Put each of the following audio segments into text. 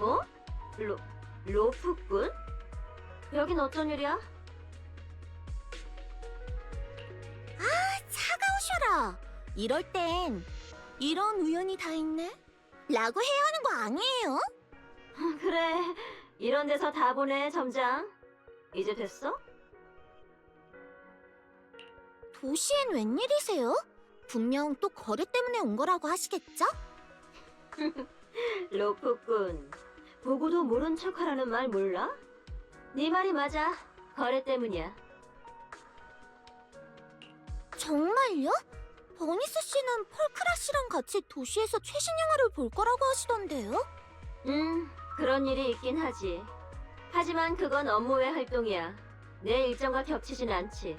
어? 로프꾼? 여긴 어쩐 일이야? 차가우셔라. 이럴 땐 이런 우연이 다 있네? 라고 해야 하는 거 아니에요? 그래, 이런 데서 다 보네, 점장. 이제 됐어? 도시엔 웬일이세요? 분명 또 거래 때문에 온 거라고 하시겠죠? 로프꾼, 보고도 모른 척하라는 말 몰라? 네 말이 맞아. 거래 때문이야. 정말요? 버니스 씨는 폴크라 씨랑 같이 도시에서 최신 영화를 볼 거라고 하시던데요? 그런 일이 있긴 하지. 하지만 그건 업무 외 활동이야. 내 일정과 겹치진 않지.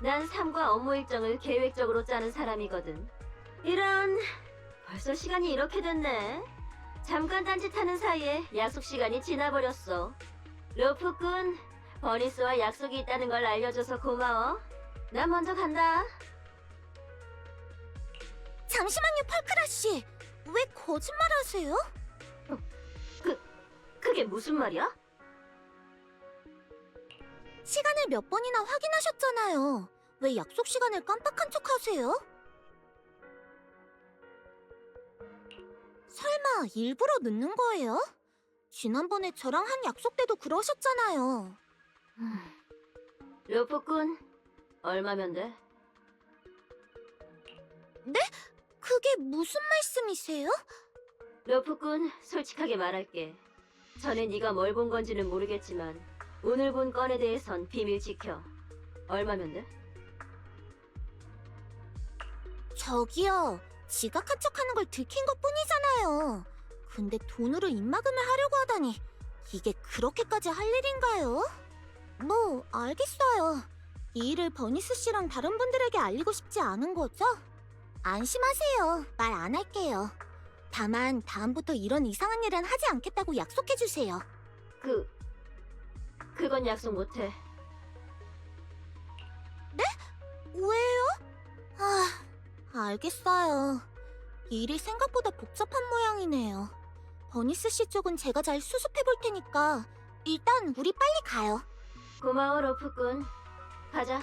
난 삶과 업무 일정을 계획적으로 짜는 사람이거든. 이런, 벌써 시간이 이렇게 됐네. 잠깐 딴짓하는 사이에 약속 시간이 지나버렸어. 로프꾼, 버니스와 약속이 있다는 걸 알려줘서 고마워. 난 먼저 간다. 잠시만요, 폴크라 씨. 왜 거짓말하세요? 그게 무슨 말이야? 시간을 몇 번이나 확인하셨잖아요. 왜 약속 시간을 깜빡한 척 하세요? 설마 일부러 늦는 거예요? 지난번에 저랑 한 약속 때도 그러셨잖아요. 로프꾼, 얼마면 돼? 그게 무슨 말씀이세요? 로프꾼, 솔직하게 말할게. 전에 네가 뭘 본 건지는 모르겠지만 오늘 본 건에 대해선 비밀 지켜. 얼마면 돼? 저기요, 지각한 척하는 걸 들킨 것뿐이잖아요. 근데 돈으로 입막음을 하려고 하다니 이게 그렇게까지 할 일인가요? 뭐 알겠어요. 이 일을 버니스 씨랑 다른 분들에게 알리고 싶지 않은 거죠? 안심하세요. 말 안 할게요. 다만 다음부터 이런 이상한 일은 하지 않겠다고 약속해주세요. 그건 약속 못해. 왜요? 알겠어요. 이 일이 생각보다 복잡한 모양이네요. 버니스 씨 쪽은 제가 잘 수습해 볼 테니까 일단 우리 빨리 가요. 고마워, 로프꾼. 가자.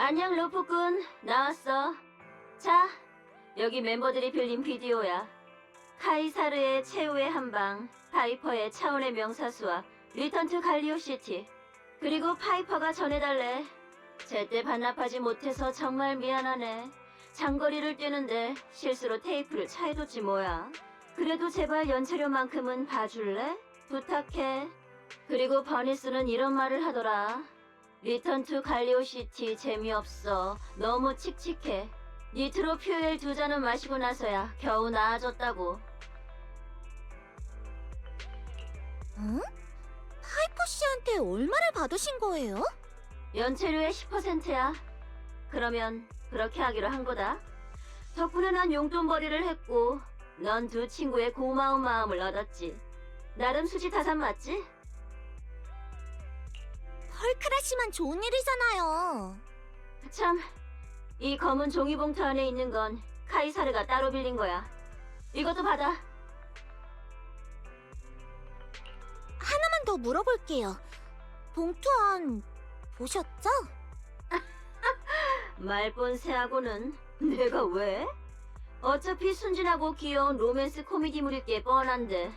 안녕 루프군, 나왔어. 자, 여기 멤버들이 빌린 비디오야. 카이사르의 최후의 한방, 파이퍼의 차원의 명사수와 리턴 투 갈리오 시티. 그리고 파이퍼가 전해달래. 제때 반납하지 못해서 정말 미안하네. 장거리를 뛰는데 실수로 테이프를 차에뒀지 뭐야. 그래도 제발 연체료만큼은 봐줄래? 부탁해. 그리고 버니스는 이런 말을 하더라. 리턴 투 갈리오 시티 재미없어. 너무 칙칙해. 니트로 퓨엘 2잔은 마시고 나서야 겨우 나아졌다고. 응? 파이퍼 씨한테 얼마를 받으신 거예요? 연체료의 10%야. 그러면 그렇게 하기로 한 거다. 덕분에 난 용돈벌이를 했고 넌 두 친구의 고마운 마음을 얻었지. 나름 수지타산 맞지? 헐크라 씨만 좋은 일이잖아요. 참, 이 검은 종이봉투 안에 있는 건 카이사르가 따로 빌린 거야. 이것도 받아. 하나만 더 물어볼게요. 봉투 안 보셨죠? 말본새하고는 내가 왜? 어차피 순진하고 귀여운 로맨스 코미디물일 게 뻔한데.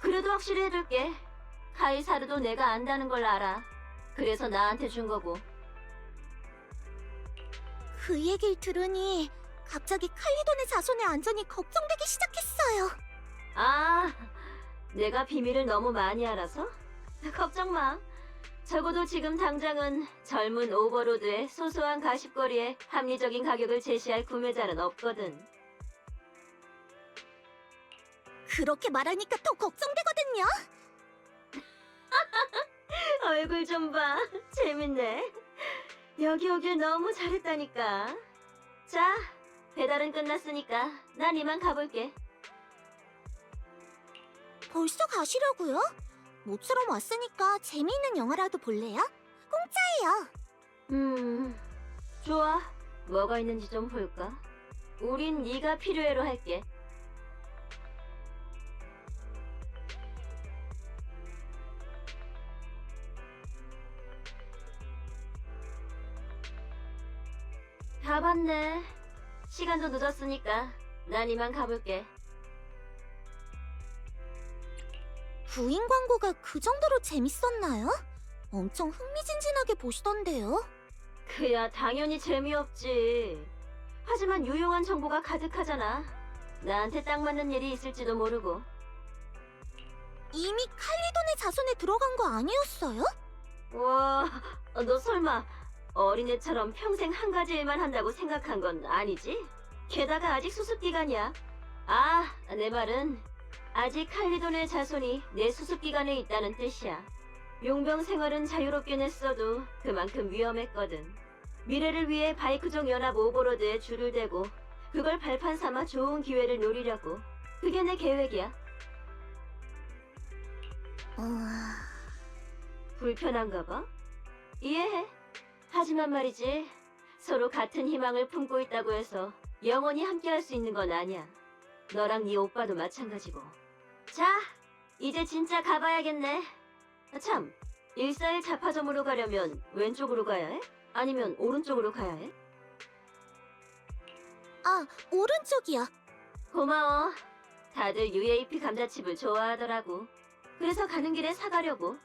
그래도 확실히 해둘게. 카이사르도 내가 안다는 걸 알아. 그래서 나한테 준 거고. 그 얘기를 들으니 갑자기 칼리돈의 자손의 안전이 걱정되기 시작했어요. 아, 내가 비밀을 너무 많이 알아서? 걱정 마. 적어도 지금 당장은 젊은 오버로드의 소소한 가십거리에 합리적인 가격을 제시할 구매자는 없거든. 그렇게 말하니까 더 걱정되거든요. 얼굴 좀 봐. 재밌네. 여기 오길 너무 잘했다니까. 자, 배달은 끝났으니까 난 이만 가볼게. 벌써 가시려고요? 모처럼 왔으니까 재미있는 영화라도 볼래요? 공짜예요. 좋아. 뭐가 있는지 좀 볼까? 우린 네가 필요해로 할게. 다 봤네. 시간도 늦었으니까 난 이만 가볼게. 구인 광고가 그 정도로 재밌었나요? 엄청 흥미진진하게 보시던데요. 그야 당연히 재미없지. 하지만 유용한 정보가 가득하잖아. 나한테 딱 맞는 일이 있을지도 모르고. 이미 칼리돈의 자손에 들어간 거 아니었어요? 와, 너 설마 어린애처럼 평생 한 가지 일만 한다고 생각한 건 아니지? 게다가 아직 수습기간이야. 아, 내 말은 아직 칼리돈의 자손이 내 수습기간에 있다는 뜻이야. 용병 생활은 자유롭긴 했어도 그만큼 위험했거든. 미래를 위해 바이크족 연합 오버로드에 줄을 대고 그걸 발판 삼아 좋은 기회를 노리려고. 그게 내 계획이야. 불편한가 봐? 이해해. 하지만 말이지, 서로 같은 희망을 품고 있다고 해서 영원히 함께할 수 있는 건 아니야. 너랑 네 오빠도 마찬가지고. 자, 이제 진짜 가봐야겠네. 참, 141 자파점으로 가려면 왼쪽으로 가야 해? 아니면 오른쪽으로 가야 해? 아, 오른쪽이요. 고마워. 다들 UAP 감자칩을 좋아하더라고. 그래서 가는 길에 사가려고.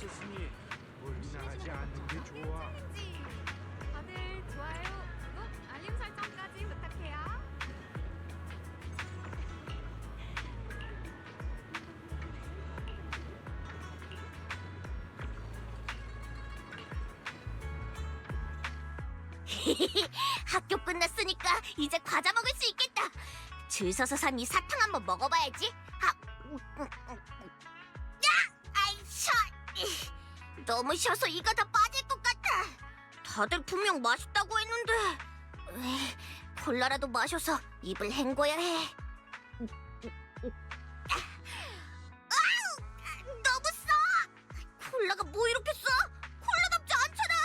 있었으니 멀리 나가지 않는 게 좋아. 다들 좋아요, 구독, 알림 설정까지 부탁해요. 학교 끝났으니까 이제 과자 먹을 수 있겠다. 줄 서서 산 이 사탕 한번 먹어봐야지. 야! 아이 셔! 너무 쉬어서 이가 다 빠질 것 같아. 다들 분명 맛있다고 했는데 왜 콜라라도 마셔서 입을 헹궈야 해. 너무 써! 콜라가 뭐 이렇게 써? 콜라답지 않잖아.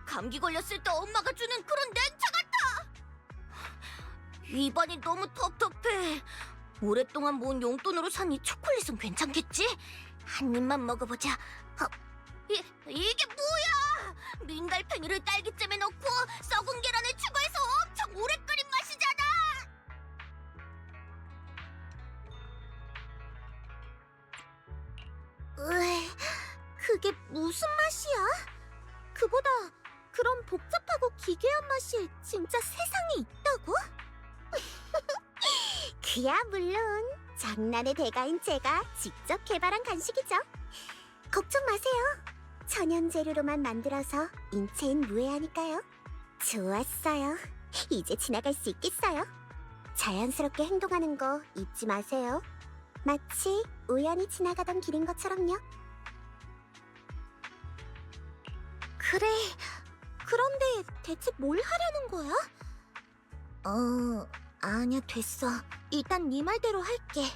감기 걸렸을 때 엄마가 주는 그런 냉차 같아. 입안이 너무 텁텁해. 오랫동안 모은 용돈으로 산 이 초콜릿은 괜찮겠지? 한 입만 먹어보자. 이게 뭐야? 민달팽이를 딸기잼에 넣고 썩은 계란을 추가해서 엄청 오래 끓인 맛이잖아. 으이, 그게 무슨 맛이야? 그보다 그런 복잡하고 기괴한 맛이 진짜 세상에 있다고? 그야 물론 장난의 대가인 제가 직접 개발한 간식이죠. 걱정 마세요. 천연 재료로만 만들어서 인체엔 무해하니까요. 좋았어요. 이제 지나갈 수 있겠어요? 자연스럽게 행동하는 거 잊지 마세요. 마치 우연히 지나가던 길인 것처럼요. 그래, 그런데 대체 뭘 하려는 거야? 아니야, 됐어. 일단 네 말대로 할게.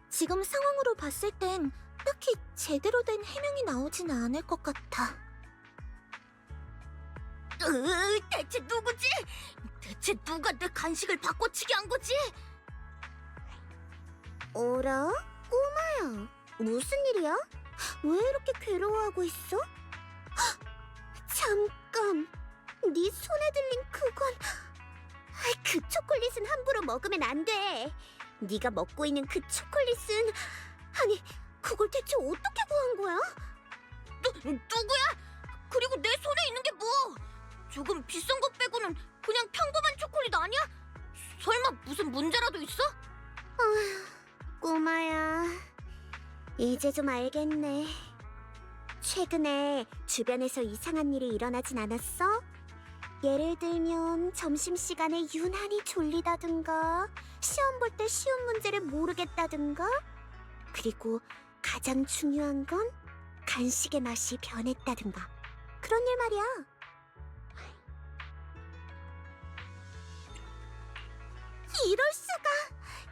지금 상황으로 봤을 땐 딱히 제대로 된 해명이 나오진 않을 것 같아. 대체 누구지? 대체 누가 내 간식을 바꿔치기 한 거지? 어라? 꼬마야, 무슨 일이야? 왜 이렇게 괴로워하고 있어? 헉! 잠깐, 네 손에 들린 그건... 그 초콜릿은 함부로 먹으면 안 돼. 네가 먹고 있는 그 초콜릿은... 아니, 그걸 대체 어떻게 구한 거야? 누구야? 그리고 내 손에 있는 게 뭐? 조금 비싼 것 빼고는 그냥 평범한 초콜릿 아니야? 설마 무슨 문제라도 있어? 꼬마야, 이제 좀 알겠네. 최근에 주변에서 이상한 일이 일어나진 않았어? 예를 들면 점심시간에 유난히 졸리다든가, 시험 볼 때 쉬운 문제를 모르겠다든가, 그리고 가장 중요한 건 간식의 맛이 변했다든가, 그런 일 말이야. 이럴 수가!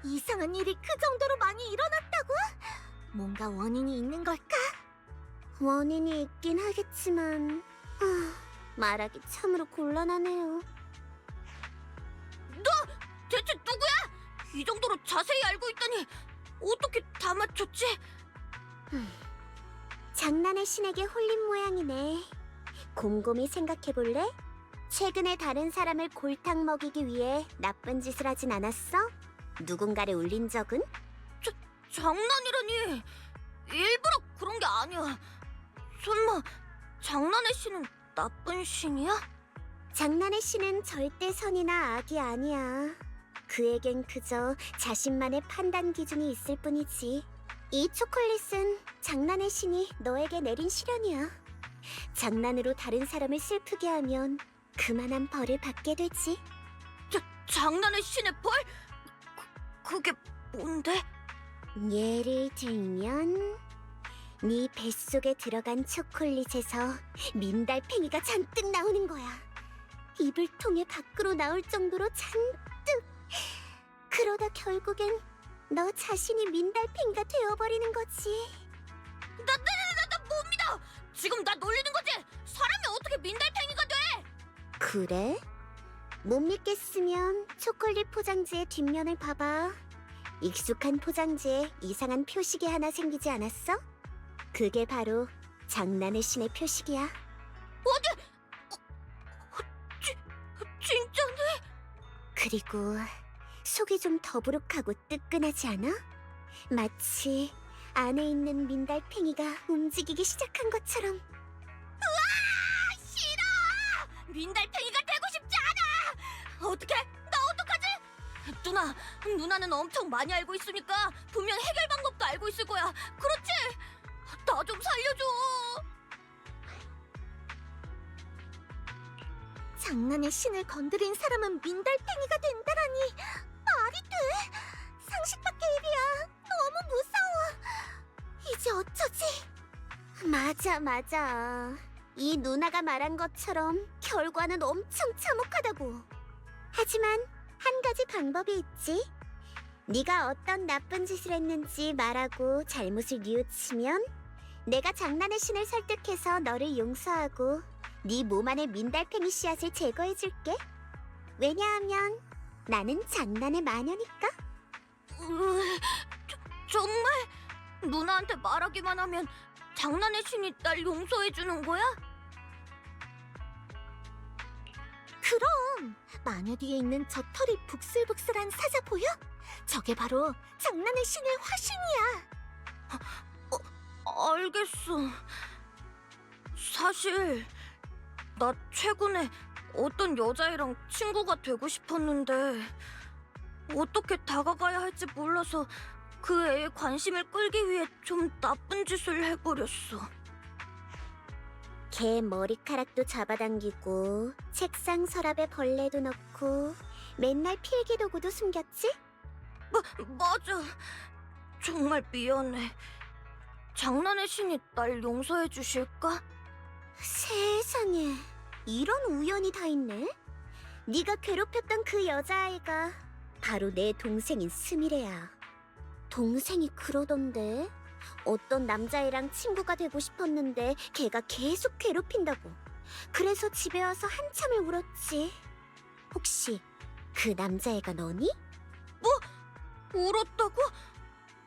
이상한 일이 그 정도로 많이 일어났다고? 뭔가 원인이 있는 걸까? 원인이 있긴 하겠지만 말하기 참으로 곤란하네요. 너 대체 누구야? 이 정도로 자세히 알고 있다니 어떻게 다 맞췄지? 장난의 신에게 홀린 모양이네. 곰곰이 생각해볼래? 최근에 다른 사람을 골탕 먹이기 위해 나쁜 짓을 하진 않았어? 누군가를 울린 적은? 장난이라니. 일부러 그런 게 아니야. 설마 장난의 신은 나쁜 신이야? 장난의 신은 절대 선이나 악이 아니야. 그에겐 그저 자신만의 판단 기준이 있을 뿐이지. 이 초콜릿은 장난의 신이 너에게 내린 시련이야. 장난으로 다른 사람을 슬프게 하면 그만한 벌을 받게 되지. 장난의 신의 벌? 그게 뭔데? 예를 들면 네 뱃속에 들어간 초콜릿에서 민달팽이가 잔뜩 나오는 거야. 입을 통해 밖으로 나올 정도로 잔뜩. 그러다 결국엔 너 자신이 민달팽이가 되어버리는 거지. 나 못 믿어! 지금 나 놀리는 거지? 사람이 어떻게 민달팽이가 돼? 그래? 못 믿겠으면 초콜릿 포장지의 뒷면을 봐봐. 익숙한 포장지에 이상한 표식이 하나 생기지 않았어? 그게 바로 장난의 신의 표식이야. 어디? 진짜네? 그리고 속이 좀 더부룩하고 뜨끈하지 않아? 마치 안에 있는 민달팽이가 움직이기 시작한 것처럼. 으아! 싫어! 민달팽이가 되고 싶지 않아! 어떡해? 나 어떡하지? 누나는 엄청 많이 알고 있으니까 분명 해결 방법도 알고 있을 거야. 그렇지? 나 좀 살려줘. 장난의 신을 건드린 사람은 민달팽이가 된다라니 말이 돼? 상식 밖의 일이야. 너무 무서워. 이제 어쩌지? 맞아. 이 누나가 말한 것처럼 결과는 엄청 참혹하다고. 하지만 한 가지 방법이 있지. 네가 어떤 나쁜 짓을 했는지 말하고 잘못을 뉘우치면 내가 장난의 신을 설득해서 너를 용서하고 네 몸 안의 민달팽이 씨앗을 제거해줄게. 왜냐하면 나는 장난의 마녀니까. 정말? 누나한테 말하기만 하면 장난의 신이 날 용서해주는 거야? 그럼! 마녀 뒤에 있는 저 털이 북슬북슬한 사자 보여? 저게 바로 장난의 신의 화신이야. 알겠어. 사실 나 최근에 어떤 여자애랑 친구가 되고 싶었는데 어떻게 다가가야 할지 몰라서 그 애의 관심을 끌기 위해 좀 나쁜 짓을 해버렸어. 걔 머리카락도 잡아당기고 책상 서랍에 벌레도 넣고 맨날 필기도구도 숨겼지? 맞아. 정말 미안해. 장난의 신이 날 용서해 주실까? 세상에, 이런 우연이 다 있네. 네가 괴롭혔던 그 여자아이가 바로 내 동생인 스미레야. 동생이 그러던데 어떤 남자애랑 친구가 되고 싶었는데 걔가 계속 괴롭힌다고. 그래서 집에 와서 한참을 울었지. 혹시 그 남자애가 너니? 뭐? 울었다고?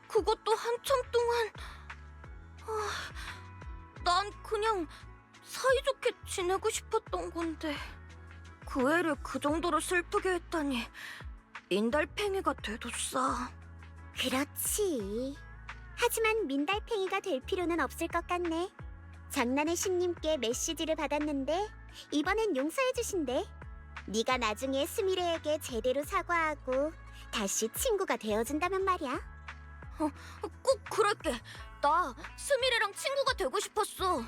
그것도 한참 동안... 난 그냥 사이좋게 지내고 싶었던 건데 그 애를 그 정도로 슬프게 했다니 민달팽이가 되뒀어. 그렇지. 하지만 민달팽이가 될 필요는 없을 것 같네. 장난의 신님께 메시지를 받았는데 이번엔 용서해 주신대. 네가 나중에 스미레에게 제대로 사과하고 다시 친구가 되어준다면 말이야. 꼭 그럴게. 나 스미레랑 친구가 되고 싶었어.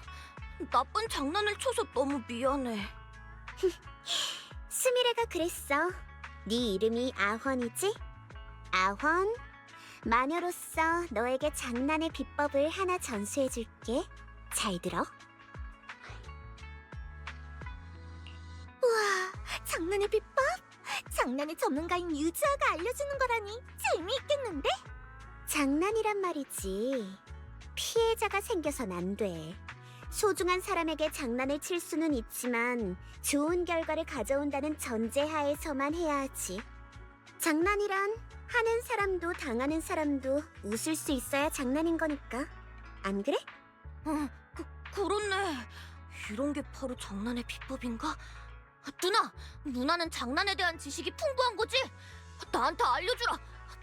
나쁜 장난을 쳐서 너무 미안해. 스미레가 그랬어. 네 이름이 아헌이지? 아헌, 마녀로서 너에게 장난의 비법을 하나 전수해줄게. 잘 들어. 우와, 장난의 비법? 장난의 전문가인 유주아가 알려주는 거라니 재미있겠는데? 장난이란 말이지. 피해자가 생겨선 안 돼. 소중한 사람에게 장난을 칠 수는 있지만 좋은 결과를 가져온다는 전제하에서만 해야 하지. 장난이란 하는 사람도 당하는 사람도 웃을 수 있어야 장난인 거니까. 안 그래? 그렇네. 이런 게 바로 장난의 비법인가? 누나는 장난에 대한 지식이 풍부한 거지? 나한테 알려주라.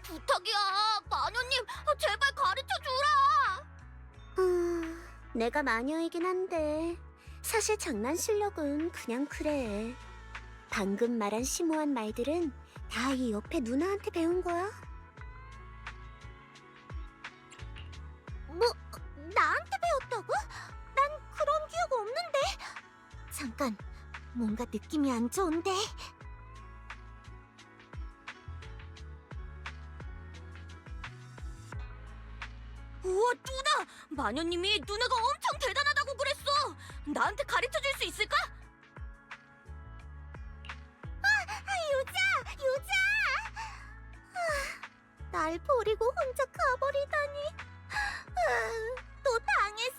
부탁이야. 마녀님, 제발 가르쳐주라. 내가 마녀이긴 한데 사실 장난 실력은 그냥 그래. 방금 말한 심오한 말들은 다 이 옆에 누나한테 배운 거야. 뭐, 나한테 배웠다고? 난 그런 기억 없는데. 잠깐, 뭔가 느낌이 안 좋은데. 우와, 누나! 마녀님이 누나가 엄청 대단하다고 그랬어! 나한테 가르쳐줄 수 있을까? 유자! 날 버리고 혼자 가버리다니. 또 당했어.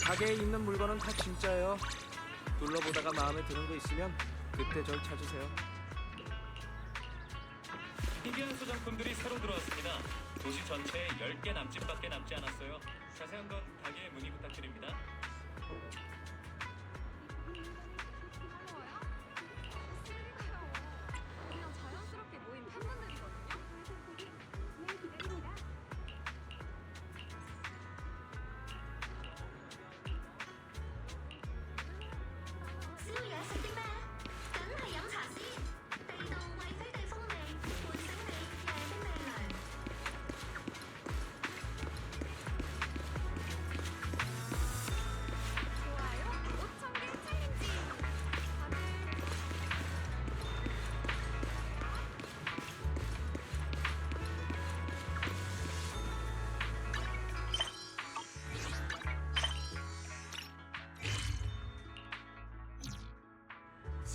가게에 있는 물건은 다 진짜예요. 둘러보다가 마음에 드는 거 있으면 그때 절 찾으세요. 희귀한 소장품들이 새로 들어왔습니다. 도시 전체에 10개 남짓밖에 남지 않았어요. 자세한 건 가게에 문의 부탁드립니다. 부러워요? 그냥 자연스럽게 모인 팬분들이거든요.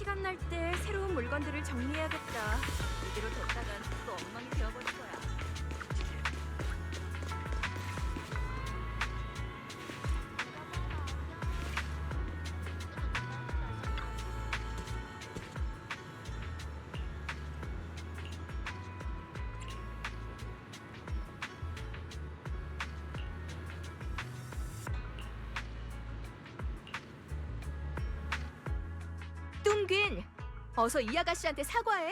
시간 날 때 새로운 물건들을 정리해야겠다. 이대로 뒀다간 또 엉망이 되어버릴 거야. 뚱균, 어서 이 아가씨한테 사과해.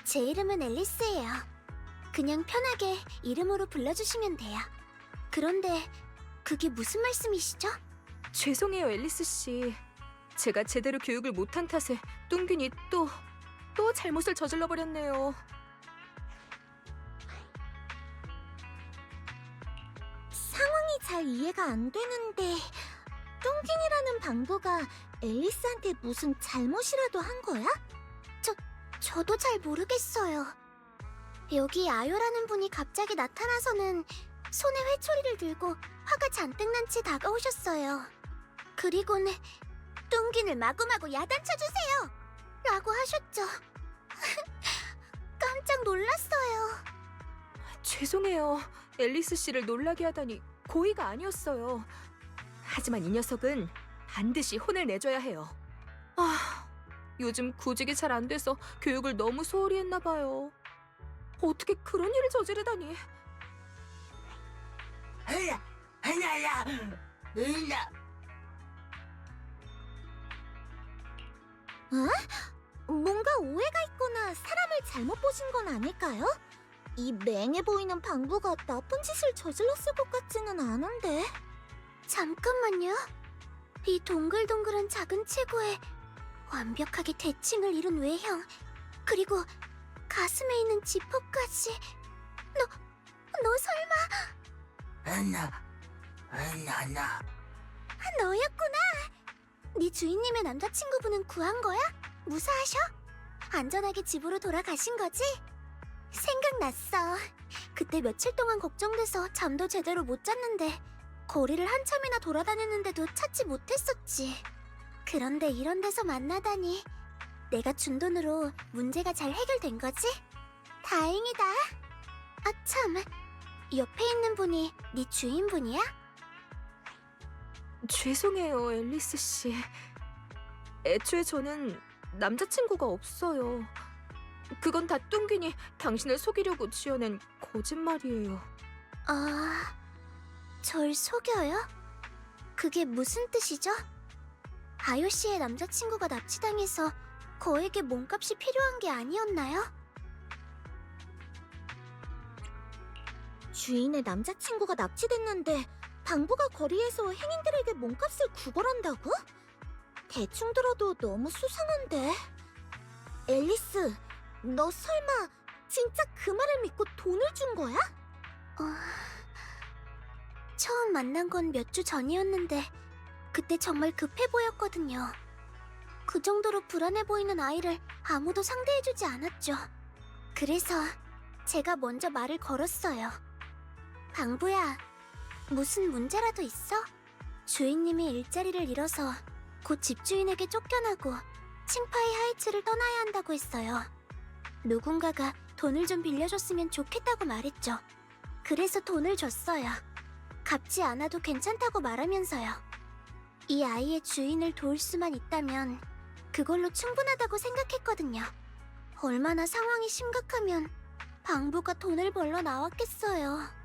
제 이름은 앨리스예요. 그냥 편하게 이름으로 불러주시면 돼요. 그런데 그게 무슨 말씀이시죠? 죄송해요, 앨리스 씨. 제가 제대로 교육을 못한 탓에 뚱균이 또 잘못을 저질러 버렸네요. 상황이 잘 이해가 안 되는데 뚱긴이라는 방부가 앨리스한테 무슨 잘못이라도 한 거야? 저도 잘 모르겠어요. 여기 아요라는 분이 갑자기 나타나서는 손에 회초리를 들고 화가 잔뜩 난 채 다가오셨어요. 그리고는 뚱긴을 마구마구 야단쳐주세요! 라고 하셨죠. 깜짝 놀랐어요. 죄송해요. 앨리스 씨를 놀라게 하다니 고의가 아니었어요. 하지만 이 녀석은 반드시 혼을 내줘야 해요. 요즘 구직이 잘 안 돼서 교육을 너무 소홀히 했나 봐요. 어떻게 그런 일을 저지르다니. 뭔가 오해가 있거나 사람을 잘못 보신 건 아닐까요? 이 맹해 보이는 방부가 나쁜 짓을 저질렀을 것 같지는 않은데. 잠깐만요. 이 동글동글한 작은 체구에 완벽하게 대칭을 이룬 외형, 그리고 가슴에 있는 지퍼까지. 너 설마 너였구나. 네 주인님의 남자친구분은 구한 거야? 무사하셔? 안전하게 집으로 돌아가신 거지? 생각났어. 그때 며칠 동안 걱정돼서 잠도 제대로 못 잤는데 거리를 한참이나 돌아다녔는데도 찾지 못했었지. 그런데 이런 데서 만나다니. 내가 준 돈으로 문제가 잘 해결된 거지? 다행이다. 아참, 옆에 있는 분이 네 주인분이야? 죄송해요, 앨리스 씨. 애초에 저는 남자친구가 없어요. 그건 다 뚱균이 당신을 속이려고 지어낸 거짓말이에요. 절 속여요? 그게 무슨 뜻이죠? 아요 씨의 남자친구가 납치당해서 거에게 몸값이 필요한 게 아니었나요? 주인의 남자친구가 납치됐는데 방부가 거리에서 행인들에게 몸값을 구걸한다고? 대충 들어도 너무 수상한데. 앨리스, 너 설마 진짜 그 말을 믿고 돈을 준 거야? 처음 만난 건 몇 주 전이었는데 그때 정말 급해 보였거든요. 그 정도로 불안해 보이는 아이를 아무도 상대해주지 않았죠. 그래서 제가 먼저 말을 걸었어요. 방부야, 무슨 문제라도 있어? 주인님이 일자리를 잃어서 곧 집주인에게 쫓겨나고 칭파이 하이츠를 떠나야 한다고 했어요. 누군가가 돈을 좀 빌려줬으면 좋겠다고 말했죠. 그래서 돈을 줬어요. 갚지 않아도 괜찮다고 말하면서요. 이 아이의 주인을 도울 수만 있다면 그걸로 충분하다고 생각했거든요. 얼마나 상황이 심각하면 방부가 돈을 벌러 나왔겠어요.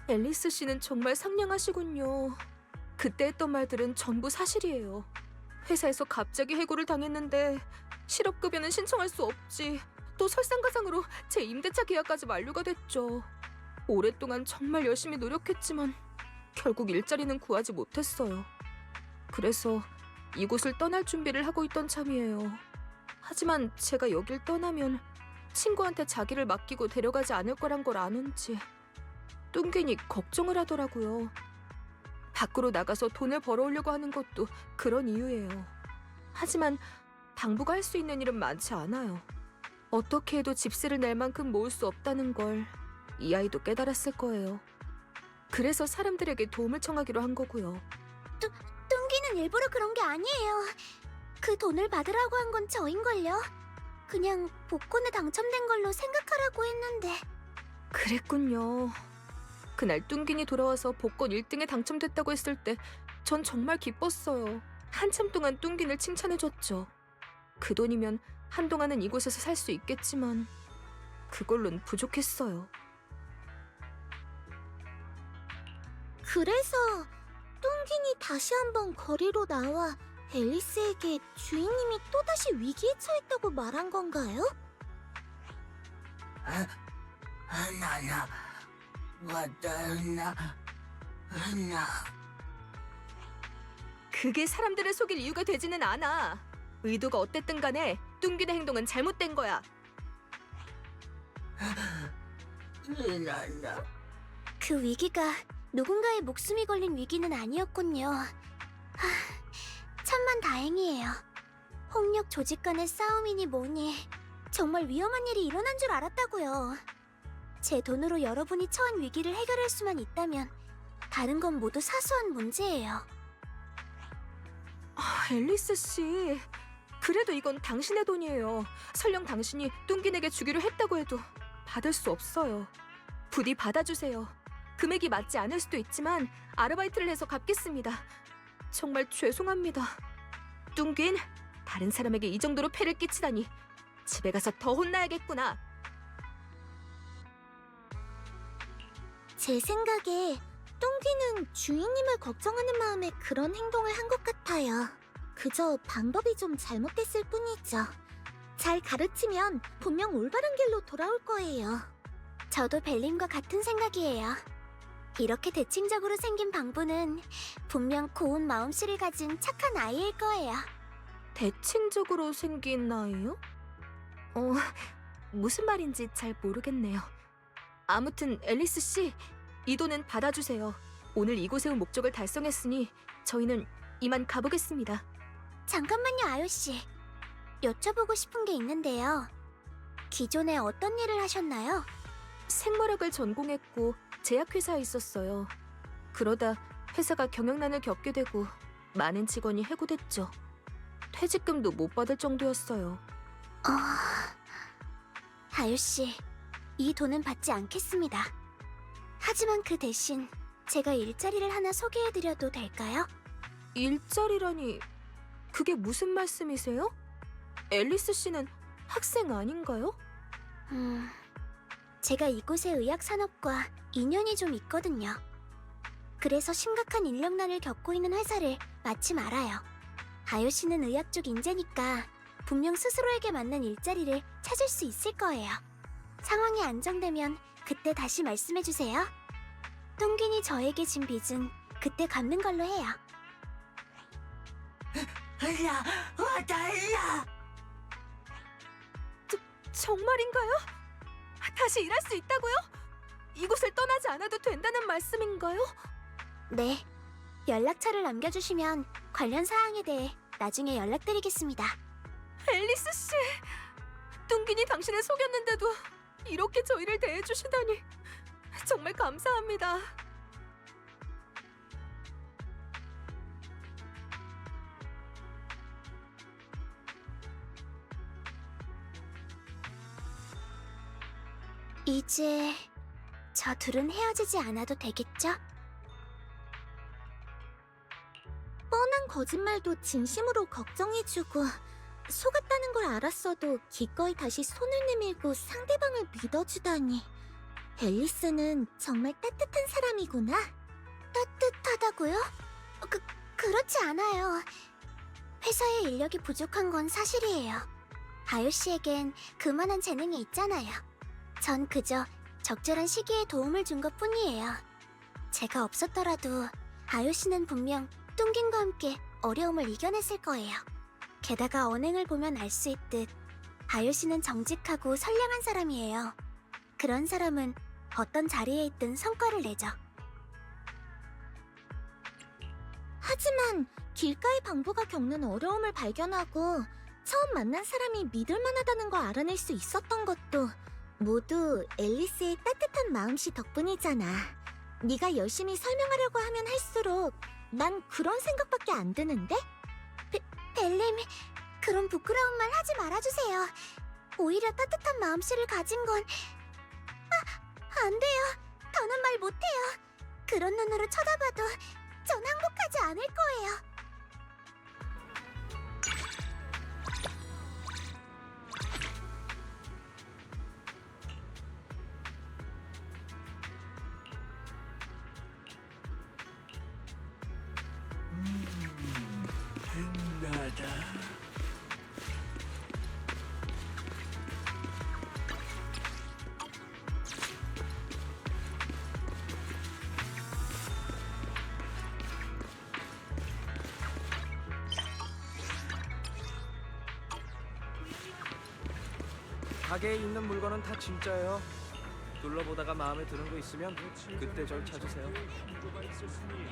앨리스 씨는 정말 상냥하시군요. 그때 했던 말들은 전부 사실이에요. 회사에서 갑자기 해고를 당했는데 실업급여는 신청할 수 없지. 또 설상가상으로 제 임대차 계약까지 만료가 됐죠. 오랫동안 정말 열심히 노력했지만 결국 일자리는 구하지 못했어요. 그래서 이곳을 떠날 준비를 하고 있던 참이에요. 하지만 제가 여길 떠나면 친구한테 자기를 맡기고 데려가지 않을 거란 걸 아는지 뚱괜히 걱정을 하더라고요. 밖으로 나가서 돈을 벌어오려고 하는 것도 그런 이유예요. 하지만 방부가 할 수 있는 일은 많지 않아요. 어떻게 해도 집세를 낼 만큼 모을 수 없다는 걸 이 아이도 깨달았을 거예요. 그래서 사람들에게 도움을 청하기로 한 거고요. 뚱기는 일부러 그런 게 아니에요. 그 돈을 받으라고 한 건 저인걸요. 그냥 복권에 당첨된 걸로 생각하라고 했는데. 그랬군요. 그날 뚱긴이 돌아와서 복권 1등에 당첨됐다고 했을 때 전 정말 기뻤어요. 한참 동안 뚱긴을 칭찬해줬죠. 그 돈이면 한동안은 이곳에서 살 수 있겠지만 그걸론 부족했어요. 그래서 뚱긴이 다시 한번 거리로 나와 앨리스에게 주인님이 또다시 위기에 처했다고 말한 건가요? 그게 사람들을 속일 이유가 되지는 않아. 의도가 어땠든 간에 뚱긴의 행동은 잘못된 거야. 그 위기가 누군가의 목숨이 걸린 위기는 아니었군요. 천만 다행이에요. 홍역 조직 간의 싸움이니 뭐니 정말 위험한 일이 일어난 줄 알았다고요. 제 돈으로 여러분이 처한 위기를 해결할 수만 있다면 다른 건 모두 사소한 문제예요. 앨리스 씨, 그래도 이건 당신의 돈이에요. 설령 당신이 뚱긴에게 주기로 했다고 해도 받을 수 없어요. 부디 받아주세요. 금액이 맞지 않을 수도 있지만 아르바이트를 해서 갚겠습니다. 정말 죄송합니다. 뚱긴, 다른 사람에게 이 정도로 폐를 끼치다니 집에 가서 더 혼나야겠구나. 제 생각에 뚱기는 주인님을 걱정하는 마음에 그런 행동을 한 것 같아요. 그저 방법이 좀 잘못됐을 뿐이죠. 잘 가르치면 분명 올바른 길로 돌아올 거예요. 저도 벨림과 같은 생각이에요. 이렇게 대칭적으로 생긴 방부는 분명 고운 마음씨를 가진 착한 아이일 거예요. 대칭적으로 생긴 아이요? 무슨 말인지 잘 모르겠네요. 아무튼 앨리스 씨, 이 돈은 받아주세요. 오늘 이곳에 온 목적을 달성했으니 저희는 이만 가보겠습니다. 잠깐만요, 아요씨. 여쭤보고 싶은 게 있는데요. 기존에 어떤 일을 하셨나요? 생물학을 전공했고 제약회사에 있었어요. 그러다 회사가 경영난을 겪게 되고 많은 직원이 해고됐죠. 퇴직금도 못 받을 정도였어요. 아요씨, 이 돈은 받지 않겠습니다. 하지만 그 대신 제가 일자리를 하나 소개해드려도 될까요? 일자리라니, 그게 무슨 말씀이세요? 앨리스 씨는 학생 아닌가요? 제가 이곳의 의학 산업과 인연이 좀 있거든요. 그래서 심각한 인력난을 겪고 있는 회사를 마침 알아요. 아요씨는 의학 쪽 인재니까 분명 스스로에게 맞는 일자리를 찾을 수 있을 거예요. 상황이 안정되면 그때 다시 말씀해주세요. 뚱긴이 저에게 진 빚은 그때 갚는 걸로 해요. 정말인가요? 다시 일할 수 있다고요? 이곳을 떠나지 않아도 된다는 말씀인가요? 네, 연락처를 남겨주시면 관련 사항에 대해 나중에 연락드리겠습니다. 앨리스 씨, 뚱긴이 당신을 속였는데도 이렇게 저희를 대해주시다니 정말 감사합니다. 이제 저 둘은 헤어지지 않아도 되겠죠? 뻔한 거짓말도 진심으로 걱정해주고 속았다는 걸 알았어도 기꺼이 다시 손을 내밀고 상대방을 믿어주다니. 앨리스는 정말 따뜻한 사람이구나. 따뜻하다고요? 그렇지 않아요. 회사에 인력이 부족한 건 사실이에요. 아요씨에겐 그만한 재능이 있잖아요. 전 그저 적절한 시기에 도움을 준 것뿐이에요. 제가 없었더라도 아요씨는 분명 뚱긴과 함께 어려움을 이겨냈을 거예요. 게다가 언행을 보면 알 수 있듯 아요씨는 정직하고 선량한 사람이에요. 그런 사람은 어떤 자리에 있든 성과를 내죠. 하지만 길가의 방부가 겪는 어려움을 발견하고 처음 만난 사람이 믿을 만하다는 걸 알아낼 수 있었던 것도 모두 앨리스의 따뜻한 마음씨 덕분이잖아. 네가 열심히 설명하려고 하면 할수록 난 그런 생각밖에 안 드는데? 벨림, 그런 부끄러운 말 하지 말아주세요. 오히려 따뜻한 마음씨를 가진 건... 안 돼요. 더는 말 못해요. 그런 눈으로 쳐다봐도 전 행복하지 않을 거예요. 빛나다. 가게에 있는 물건은 다 진짜예요. 둘러보다가 마음에 드는 거 있으면 그때 절 찾으세요. 신조가 있었으니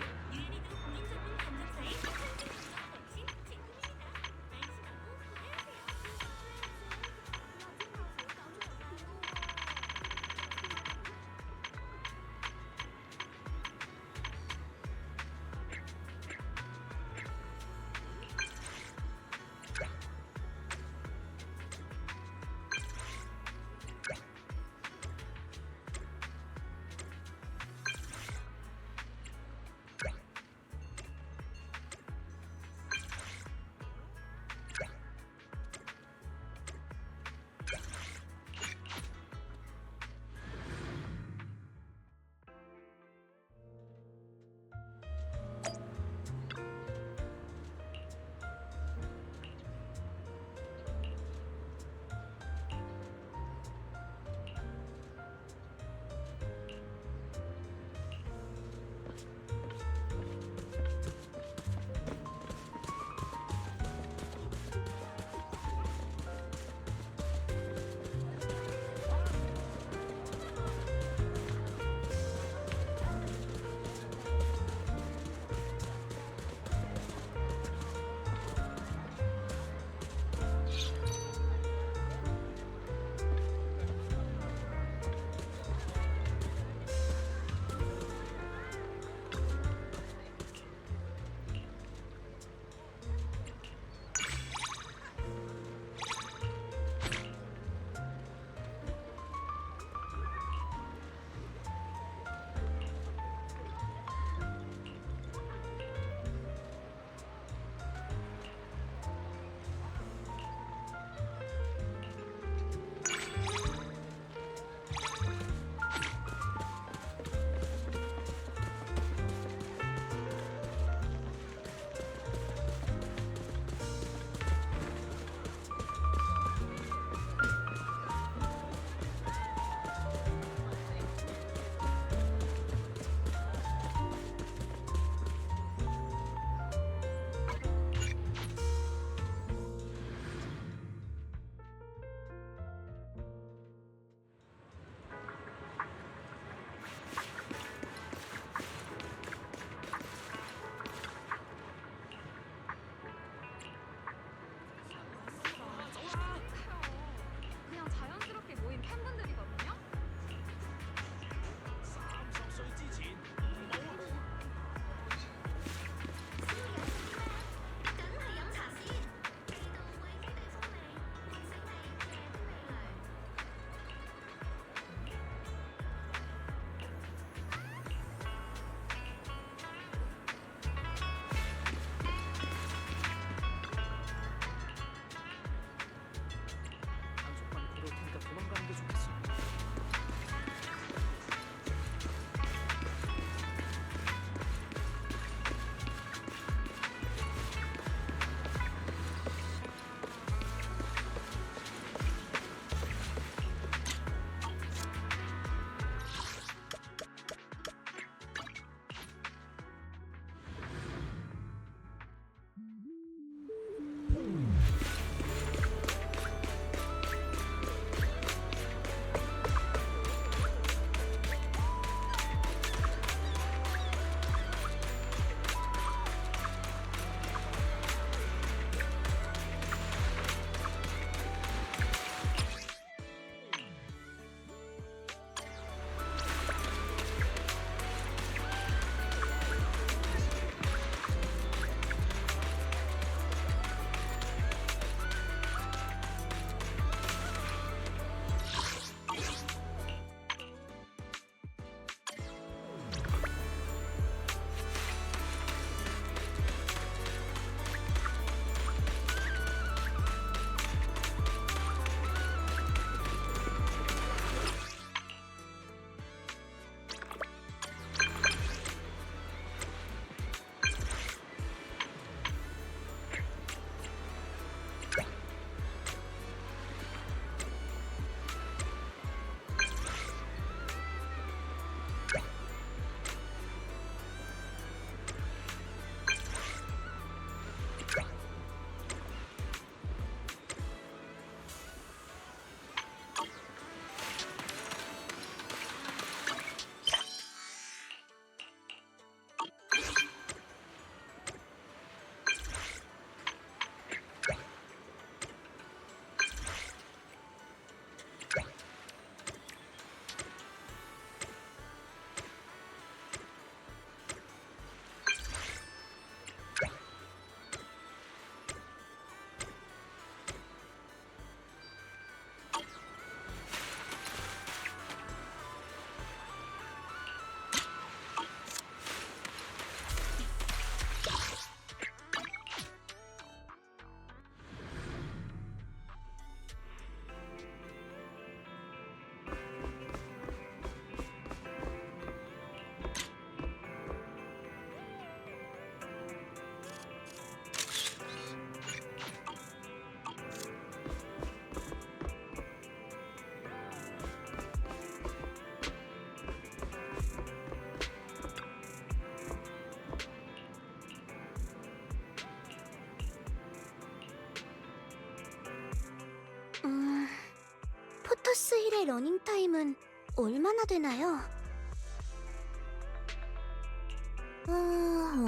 포토스 힐의 러닝타임은 얼마나 되나요?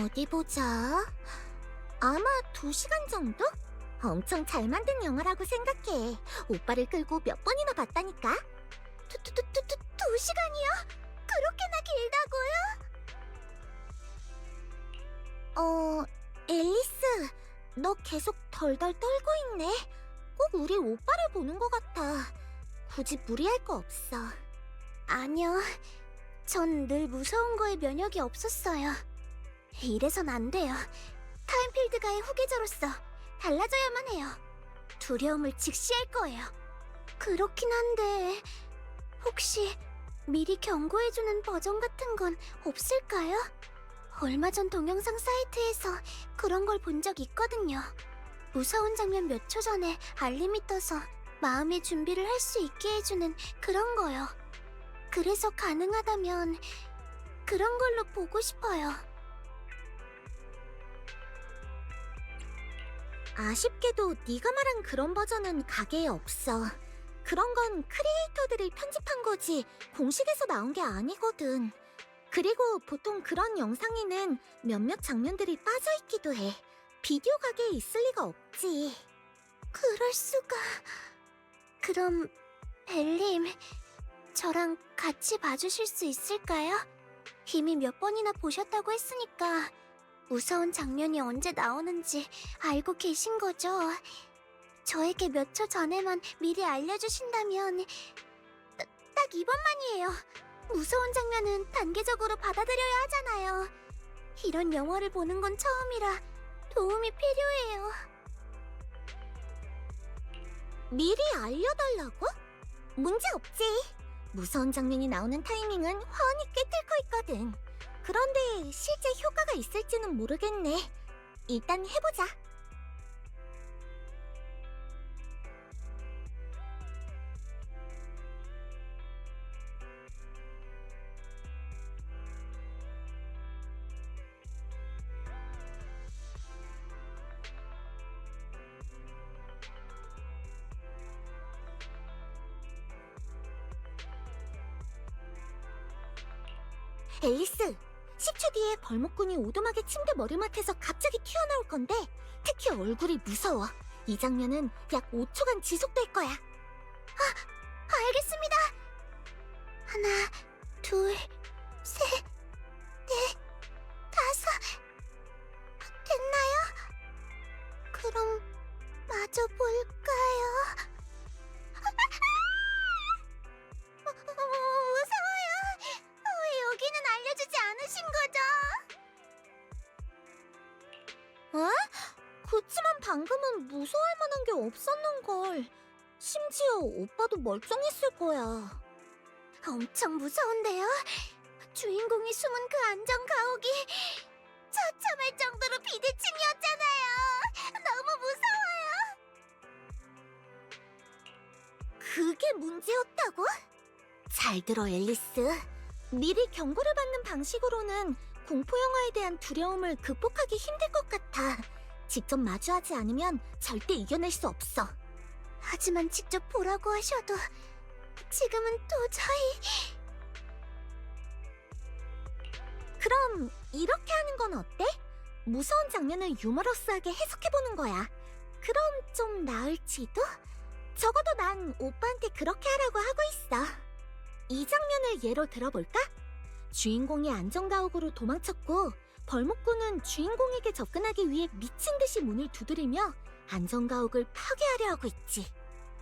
어디 보자. 아마 2시간 정도? 엄청 잘 만든 영화라고 생각해. 오빠를 끌고 몇 번이나 봤다니까. 2시간이요? 그렇게나 길다고요? 앨리스, 너 계속 덜덜 떨고 있네. 꼭 우리 오빠를 보는 것 같아. 굳이 무리할 거 없어. 아니요, 전 늘 무서운 거에 면역이 없었어요. 이래선 안 돼요. 타임필드가의 후계자로서 달라져야만 해요. 두려움을 직시할 거예요. 그렇긴 한데 혹시 미리 경고해주는 버전 같은 건 없을까요? 얼마 전 동영상 사이트에서 그런 걸 본 적 있거든요. 무서운 장면 몇 초 전에 알림이 떠서 마음의 준비를 할 수 있게 해주는 그런 거요. 그래서 가능하다면 그런 걸로 보고 싶어요. 아쉽게도 네가 말한 그런 버전은 가게에 없어. 그런 건 크리에이터들이 편집한 거지 공식에서 나온 게 아니거든. 그리고 보통 그런 영상에는 몇몇 장면들이 빠져있기도 해. 비디오 가게에 있을 리가 없지. 그럴 수가... 그럼 벨님, 저랑 같이 봐주실 수 있을까요? 이미 몇 번이나 보셨다고 했으니까 무서운 장면이 언제 나오는지 알고 계신 거죠? 저에게 몇 초 전에만 미리 알려주신다면 딱 이번만이에요. 무서운 장면은 단계적으로 받아들여야 하잖아요. 이런 영화를 보는 건 처음이라 도움이 필요해요. 미리 알려달라고? 문제없지. 무서운 장면이 나오는 타이밍은 훤히 꿰뚫고 있거든. 그런데 실제 효과가 있을지는 모르겠네. 일단 해보자. 앨리스, 10초 뒤에 벌목꾼이 오두막의 침대 머리맡에서 갑자기 튀어나올 건데 특히 얼굴이 무서워. 이 장면은 약 5초간 지속될 거야. 알겠습니다. 하나, 둘, 셋, 넷, 다섯. 됐나요? 그럼 마저 볼까요? 무서워요. 왜 여기는 알려주지 않으신 거죠? 어? 그치만 방금은 무서워할 만한 게 없었는걸. 심지어 오빠도 멀쩡했을 거야. 엄청 무서운데요? 주인공이 숨은 그 안전 가옥이 처참할 정도로 비대칭이었잖아요. 너무 무서워요. 그게 문제였다고? 잘 들어, 앨리스. 미리 경고를 받는 방식으로는 공포영화에 대한 두려움을 극복하기 힘들 것 같아. 직접 마주하지 않으면 절대 이겨낼 수 없어. 하지만 직접 보라고 하셔도 지금은 도저히... 그럼 이렇게 하는 건 어때? 무서운 장면을 유머러스하게 해석해보는 거야. 그럼 좀 나을지도? 적어도 난 오빠한테 그렇게 하라고 하고 있어. 이 장면을 예로 들어볼까? 주인공이 안전가옥으로 도망쳤고 벌목꾼은 주인공에게 접근하기 위해 미친 듯이 문을 두드리며 안전가옥을 파괴하려 하고 있지.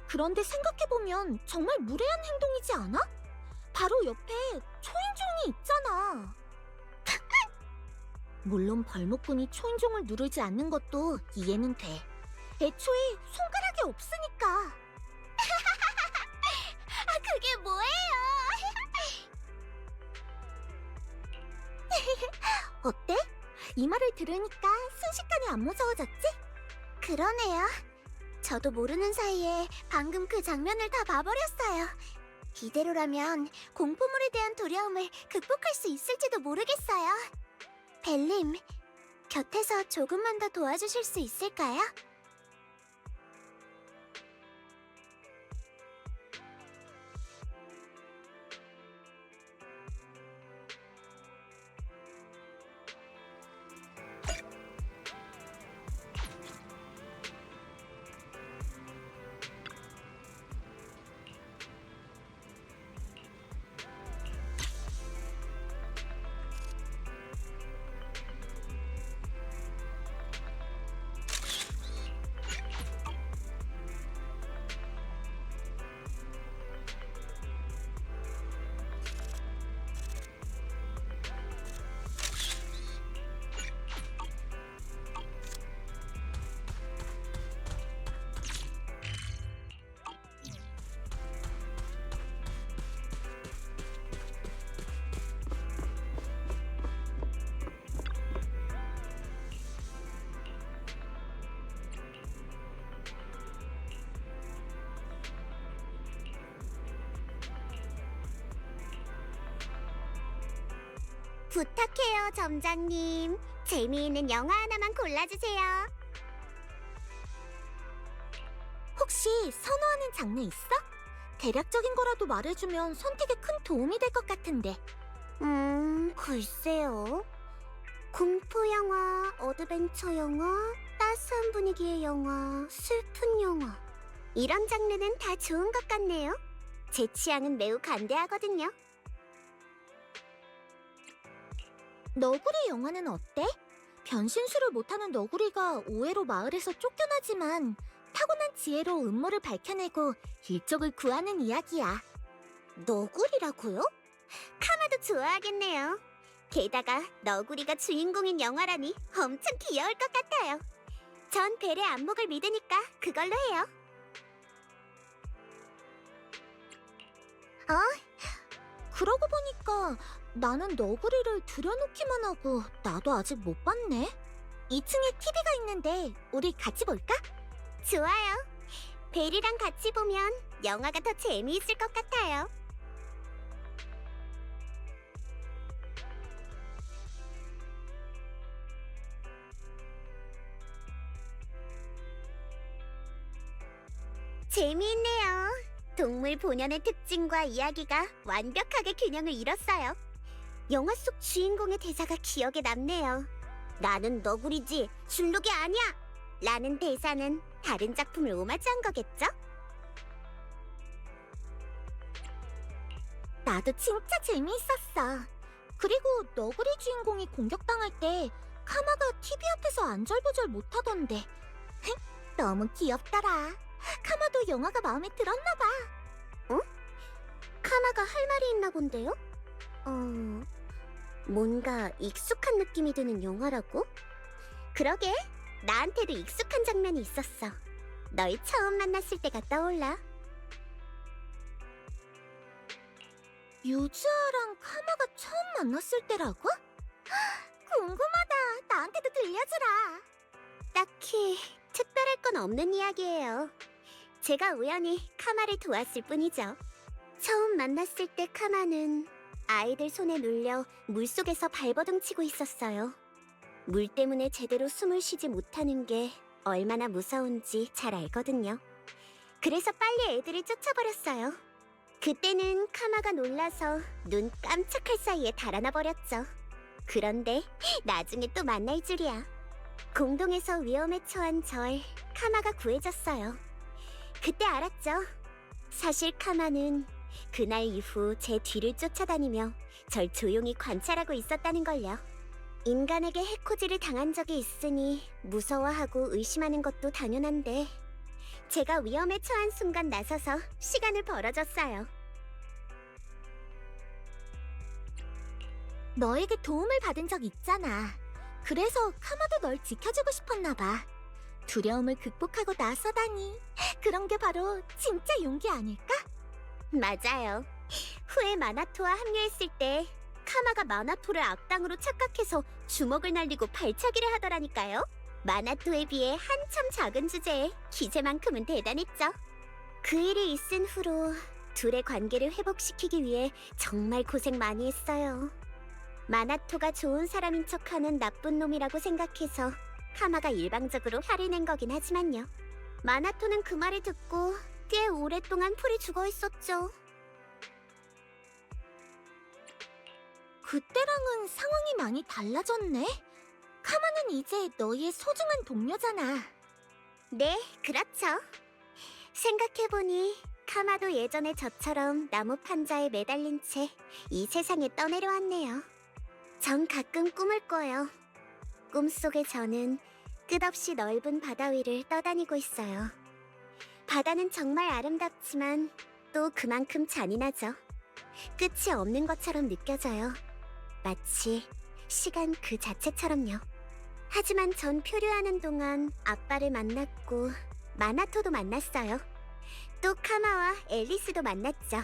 그런데 생각해보면 정말 무례한 행동이지 않아? 바로 옆에 초인종이 있잖아. 물론 벌목꾼이 초인종을 누르지 않는 것도 이해는 돼. 애초에 손가락이 없으니까. 그게 뭐예요? 어때? 이 말을 들으니까 순식간에 안 무서워졌지? 그러네요. 저도 모르는 사이에 방금 그 장면을 다 봐버렸어요. 이대로라면 공포물에 대한 두려움을 극복할 수 있을지도 모르겠어요. 벨님, 곁에서 조금만 더 도와주실 수 있을까요? 부탁해요, 점장님. 재미있는 영화 하나만 골라주세요. 혹시 선호하는 장르 있어? 대략적인 거라도 말해주면 선택에 큰 도움이 될 것 같은데. 글쎄요. 공포 영화, 어드벤처 영화, 따스한 분위기의 영화, 슬픈 영화. 이런 장르는 다 좋은 것 같네요. 제 취향은 매우 간대하거든요. 너구리 영화는 어때? 변신술을 못하는 너구리가 오해로 마을에서 쫓겨나지만 타고난 지혜로 음모를 밝혀내고 일족을 구하는 이야기야. 너구리라고요? 카마도 좋아하겠네요. 게다가 너구리가 주인공인 영화라니 엄청 귀여울 것 같아요. 전 벨의 안목을 믿으니까 그걸로 해요. 그러고 보니까 나는 너구리를 들여놓기만 하고 나도 아직 못 봤네. 2층에 TV가 있는데 우리 같이 볼까? 좋아요. 벨이랑 같이 보면 영화가 더 재미있을 것 같아요. 재미있네요. 동물 본연의 특징과 이야기가 완벽하게 균형을 이뤘어요. 영화 속 주인공의 대사가 기억에 남네요. 나는 너구리지 줄룩이 아니야! 라는 대사는 다른 작품을 오마주한 거겠죠? 나도 진짜 재미있었어. 그리고 너구리 주인공이 공격당할 때 카마가 TV 앞에서 안절부절 못하던데 너무 귀엽더라. 카마도 영화가 마음에 들었나봐. 어? 카마가 할 말이 있나 본데요? 뭔가 익숙한 느낌이 드는 영화라고? 그러게, 나한테도 익숙한 장면이 있었어. 널 처음 만났을 때가 떠올라. 유주아랑 카마가 처음 만났을 때라고? 궁금하다. 나한테도 들려주라. 딱히 특별할 건 없는 이야기예요. 제가 우연히 카마를 도왔을 뿐이죠. 처음 만났을 때 카마는 아이들 손에 눌려 물속에서 발버둥 치고 있었어요. 물 때문에 제대로 숨을 쉬지 못하는 게 얼마나 무서운지 잘 알거든요. 그래서 빨리 애들을 쫓아버렸어요. 그때는 카마가 놀라서 눈 깜짝할 사이에 달아나 버렸죠. 그런데 나중에 또 만날 줄이야. 공동에서 위험에 처한 절 카마가 구해줬어요. 그때 알았죠. 사실 카마는 그날 이후 제 뒤를 쫓아다니며 절 조용히 관찰하고 있었다는 걸요. 인간에게 해코지를 당한 적이 있으니 무서워하고 의심하는 것도 당연한데 제가 위험에 처한 순간 나서서 시간을 벌어줬어요. 너에게 도움을 받은 적 있잖아. 그래서 카마도 널 지켜주고 싶었나 봐. 두려움을 극복하고 나서다니. 그런 게 바로 진짜 용기 아닐까? 맞아요. 후에 마나토와 합류했을 때 카마가 마나토를 악당으로 착각해서 주먹을 날리고 발차기를 하더라니까요. 마나토에 비해 한참 작은 주제에 기세만큼은 대단했죠. 그 일이 있은 후로 둘의 관계를 회복시키기 위해 정말 고생 많이 했어요. 마나토가 좋은 사람인 척하는 나쁜 놈이라고 생각해서 카마가 일방적으로 화를 낸 거긴 하지만요. 마나토는 그 말을 듣고 꽤 오랫동안 풀이 죽어 있었죠. 그때랑은 상황이 많이 달라졌네. 카마는 이제 너희의 소중한 동료잖아. 네, 그렇죠. 생각해보니 카마도 예전에 저처럼 나무 판자에 매달린 채 이 세상에 떠내려왔네요. 전 가끔 꿈을 꿔요. 꿈속의 저는 끝없이 넓은 바다 위를 떠다니고 있어요. 바다는 정말 아름답지만 또 그만큼 잔인하죠. 끝이 없는 것처럼 느껴져요. 마치 시간 그 자체처럼요. 하지만 전 표류하는 동안 아빠를 만났고 마나토도 만났어요. 또 카마와 앨리스도 만났죠.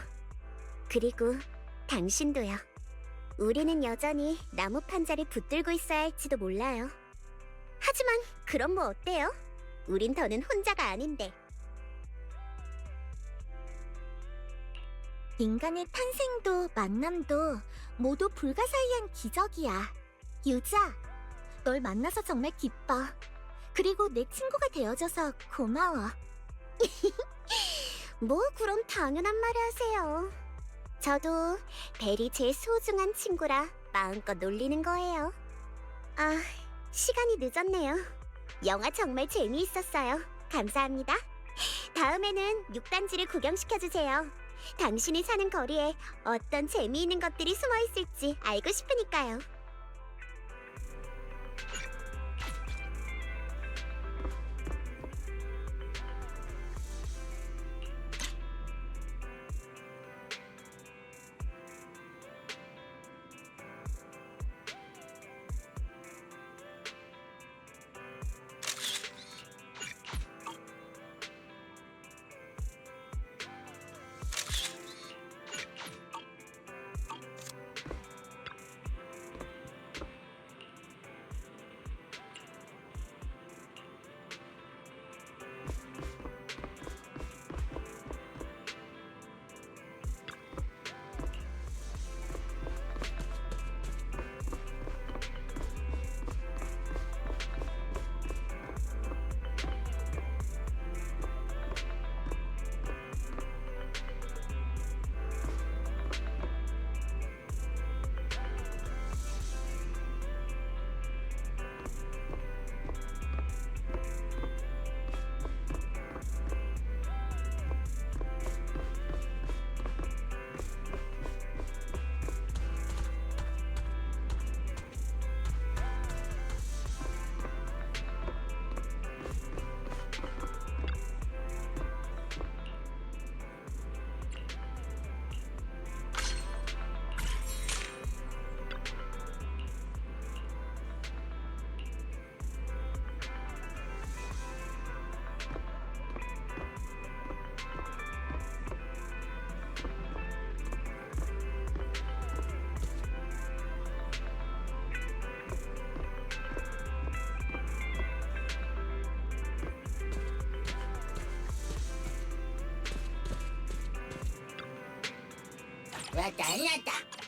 그리고 당신도요. 우리는 여전히 나무 판자를 붙들고 있어야 할지도 몰라요. 하지만 그럼 뭐 어때요? 우린 더는 혼자가 아닌데. 인간의 탄생도 만남도 모두 불가사의한 기적이야. 유자, 널 만나서 정말 기뻐. 그리고 내 친구가 되어줘서 고마워. 뭐 그럼 당연한 말을 하세요. 저도 벨이 제 소중한 친구라 마음껏 놀리는 거예요. 아, 시간이 늦었네요. 영화 정말 재미있었어요. 감사합니다. 다음에는 6단지를 구경시켜주세요. 당신이 사는 거리에 어떤 재미있는 것들이 숨어있을지 알고 싶으니까요. 왔다.